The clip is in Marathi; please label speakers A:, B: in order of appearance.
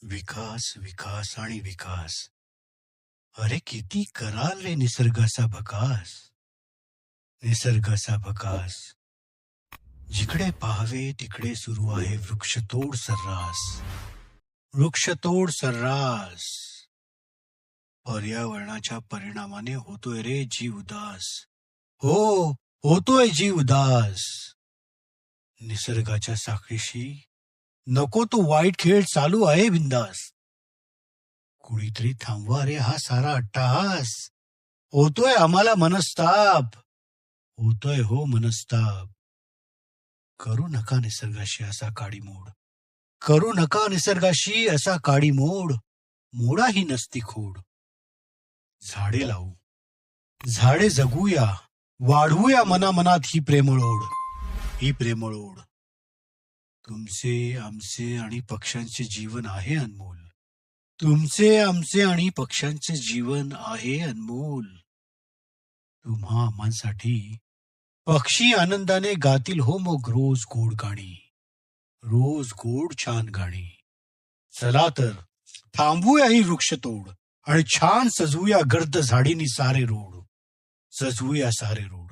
A: विकास विकास आणि विकास. अरे किती कराल रे निसर्गाचा भकास. निसर्गाचा भकास. जिकडे पाहावे तिकडे सुरू आहे वृक्षतोड सर्रास. वृक्षतोड सर्रास. पर्यावरणाच्या परिणामाने होतोय रे जीव उदास. हो, होतोय जीव उदास. निसर्गाच्या साखळीशी नको तो वाईट खेळ चालू आहे बिंदास. कुणीतरी थांबवा रे हा सारा अट्टहास. होतोय आम्हाला मनस्ताप. होतोय हो मनस्ताप. करू नका निसर्गाशी असा काडीमोड. करू नका निसर्गाशी असा काडीमोड. मोडा ही नसती खोड. झाडे लावू, झाडे जगूया, वाढवूया मनामनात ही प्रेमळ ओढ. ही प्रेमळ ओढ. तुमचे आमचे आणि पक्ष्यांचे जीवन आहे अनमोल. तुमचे आमचे आणि पक्ष्यांचे जीवन आहे अनमोल. तुम्हा आम्हांसाठी पक्षी आनंदाने गातील हो मग रोज गोड गाणी. रोज गोड छान गाणी. चला तर थांबूया ही वृक्षतोड आणि छान सजवूया गर्द झाडीनी सारे रोड. सजवूया सारे रोड.